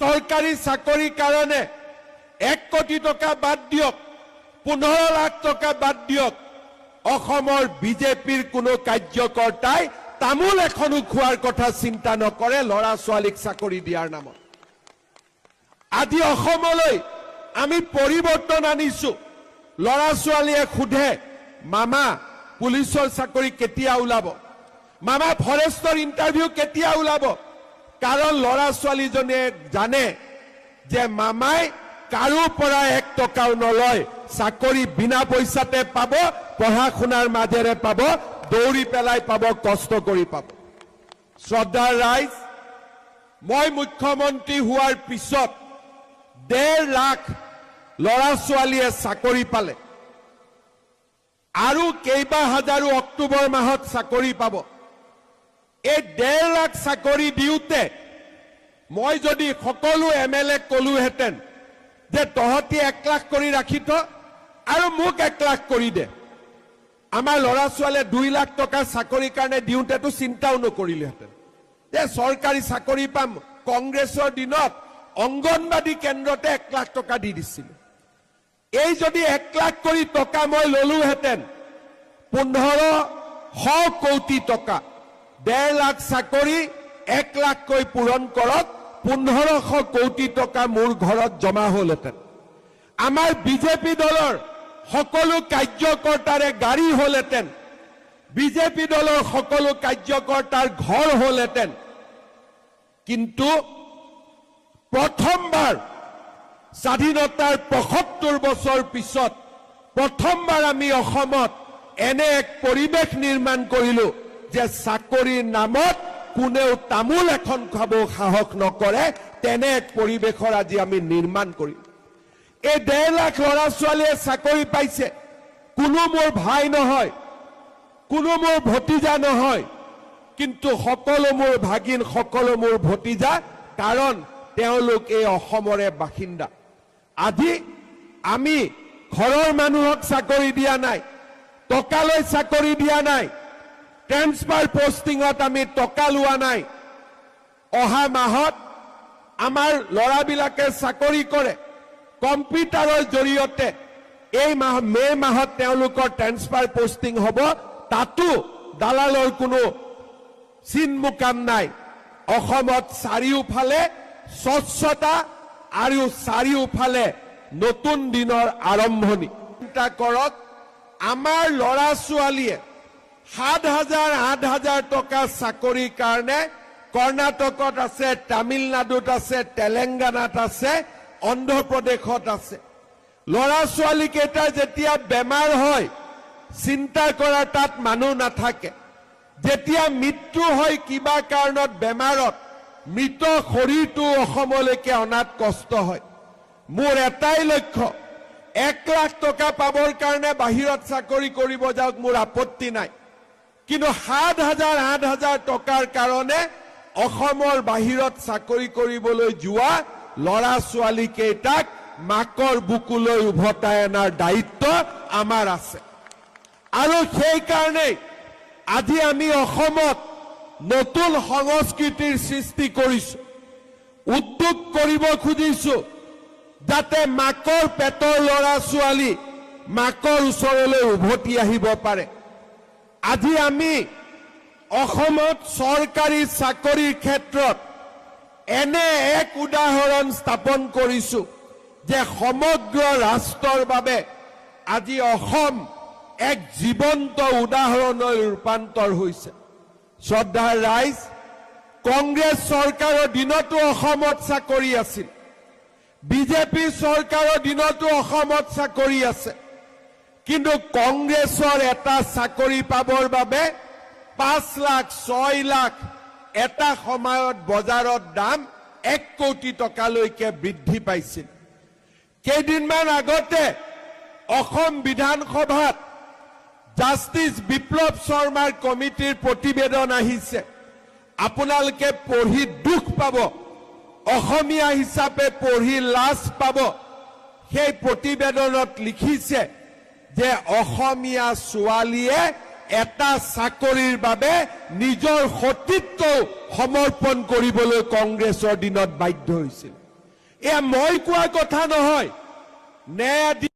চৰকাৰী চাকৰিৰ কাৰণে 1 কোটি টকা বাদ দিয়ক, 15 লাখ টকা বাদ দিয়ক, অসমৰ বিজেপিৰ কোনো কাৰ্যকৰ্তাই তামোল এখনো খোৱাৰ কথা চিন্তা নকৰে ল'ৰা ছোৱালীক চাকৰি দিয়াৰ নামত। আজি অসমলৈ আমি পৰিৱৰ্তন আনিছো। ল'ৰা ছোৱালীয়ে সোধে, মামা পুলিচৰ চাকৰি কেতিয়া ওলাব, মামা ফৰেষ্টৰ ইণ্টাৰভিউ কেতিয়া ওলাব? কাৰণ ল'ৰা ছোৱালীজনীয়ে জানে যে মামাই কাৰো পৰা 1 টকাও নলয়, চাকৰি বিনা পইচাতে পাব, পঢ়া শুনাৰ মাজেৰে পাব, দৌৰি পেলাই পাব, কষ্ট কৰি পাব। শ্ৰদ্ধাৰ ৰাইজ, মই মুখ্যমন্ত্ৰী হোৱাৰ পিছত 1.5 লাখ ল'ৰা ছোৱালীয়ে চাকৰি পালে আৰু কেইবা হাজাৰো অক্টোবৰ মাহত চাকৰি পাব। এই 1.5 লাখ চাকৰি দিওঁতে মই যদি সকলো MLA কলোহেঁতেন যে তহঁতি 1 লাখ কৰি ৰাখি থ আৰু মোক 1 লাখ কৰি দে, আমাৰ ল'ৰা ছোৱালীয়ে 2 লাখ টকা চাকৰিৰ কাৰণে দিওঁতেতো চিন্তাও নকৰিলেহেঁতেন যে চৰকাৰী চাকৰি পাম। কংগ্ৰেছৰ দিনত অংগনবাদী কেন্দ্ৰতে 1 লাখ টকা দি দিছিল। এই যদি 1 লাখ কৰি টকা মই ললোহেঁতেন, 1500 কোটি টকা, 1.5 লাখ চাকৰি 1 লাখকৈ পূৰণ কৰক, 1500 কোটি টকা মোৰ ঘৰত জমা হলহেঁতেন। আমাৰ বিজেপি দলৰ সকলো কাৰ্যকৰ্তাৰে গাড়ী হলহেঁতেন, বিজেপি দলৰ সকলো কাৰ্যকৰ্তাৰ ঘৰ হলহেঁতেন। কিন্তু প্ৰথমবাৰ স্বাধীনতাৰ 75 বছৰ পিছত প্ৰথমবাৰ আমি অসমত এনে এক পৰিৱেশ নিৰ্মাণ কৰিলো যে চাকৰিৰ নামত কোনেও তামোল এখন খাব সাহস নকৰে। তেনে এক পৰিৱেশৰ আজি আমি নিৰ্মাণ কৰিম। এই 1.5 লাখ ল'ৰা ছোৱালীয়ে চাকৰি পাইছে। কোনো মোৰ ভাই নহয়, কোনো মোৰ ভতিজা নহয়, কিন্তু সকলো মোৰ ভাগিন, সকলো মোৰ ভতিজা, কাৰণ তেওঁলোক এই অসমৰে বাসিন্দা। আজি আমি ঘৰৰ মানুহক চাকৰি দিয়া নাই, টকালৈ চাকৰি দিয়া নাই, ট্ৰেন্সফাৰ পোষ্টিঙত আমি টকা লোৱা নাই। অহা মাহত আমাৰ ল'ৰাবিলাকে চাকৰি কৰে কম্পিউটাৰৰ জৰিয়তে। এই মাহ মে মাহত তেওঁলোকৰ ট্ৰেন্সফাৰ পোষ্টিং হ'ব, তাতো দালালৰ কোনো চিন মুকাম নাই। অসমত চাৰিওফালে স্বচ্ছতা আৰু চাৰিওফালে নতুন দিনৰ আৰম্ভণি। চিন্তা কৰক, আমাৰ ল'ৰা ছোৱালীয়ে 7,000-8,000 টকা চাকৰিৰ কাৰণে কৰ্ণাটকত আছে, তামিলনাডুত আছে, তেলেংগানাত আছে, অন্ধ্ৰপ্ৰদেশত আছে। ল'ৰা ছোৱালী কেইটাৰ যেতিয়া বেমাৰ হয়, চিন্তা কৰাৰ তাত মানুহ নাথাকে। যেতিয়া মৃত্যু হয় কিবা কাৰণত বেমাৰত, মৃত শৰীৰটো অসমলৈকে অনাত কষ্ট হয়। মোৰ এটাই লক্ষ্য, 1 লাখ টকা পাবৰ কাৰণে বাহিৰত চাকৰি কৰিব যাওক, মোৰ আপত্তি নাই। কিন্তু 7,000-8,000 টকাৰ কাৰণে অসমৰ বাহিৰত চাকৰি কৰিবলৈ যোৱা ল'ৰা ছোৱালী কেইটাক মাকৰ বুকুলৈ উভতাই অনাৰ দায়িত্ব আমাৰ আছে। আৰু সেইকাৰণেই আজি আমি অসমত নতুন সংস্কৃতিৰ সৃষ্টি কৰিছো, উদ্যোগ কৰিব খুজিছো, যাতে মাকৰ পেটৰ ল'ৰা ছোৱালী মাকৰ ওচৰলৈ উভতি আহিব পাৰে। আজি আমি অসমত চৰকাৰী চাকৰিৰ ক্ষেত্ৰত এনে এক উদাহৰণ স্থাপন কৰিছো যে সমগ্ৰ ৰাষ্ট্ৰৰ বাবে আজি অসম এক জীৱন্ত উদাহৰণলৈ ৰূপান্তৰ হৈছে। শ্ৰদ্ধাৰ ৰাইজ, কংগ্ৰেছ চৰকাৰৰ দিনতো অসমত চাকৰি আছিল, বিজেপি চৰকাৰৰ দিনতো অসমত চাকৰি আছে। কিন্তু কংগ্ৰেছৰ এটা চাকৰি পাবৰ বাবে 5 লাখ, 6 লাখ, এটা সময়ত বজাৰত দাম 1 কোটি টকালৈকে বৃদ্ধি পাইছিল। কেইদিনমান আগতে অসম বিধানসভাত জাষ্টিছ বিপ্লৱ শৰ্মাৰ কমিটিৰ প্ৰতিবেদন আহিছে। আপোনালোকে পঢ়ি দুখ পাব, অসমীয়া হিচাপে পঢ়ি লাজ পাব। সেই প্ৰতিবেদনত লিখিছে যে অসমীয়া ছোৱালীয়ে এটা চাকৰিৰ বাবে নিজৰ সতীত্ব সমৰ্পণ কৰিবলৈ কংগ্ৰেছৰ দিনত বাধ্য হৈছিল। এয়া মই কোৱা কথা নহয় ন্যায়াধীশ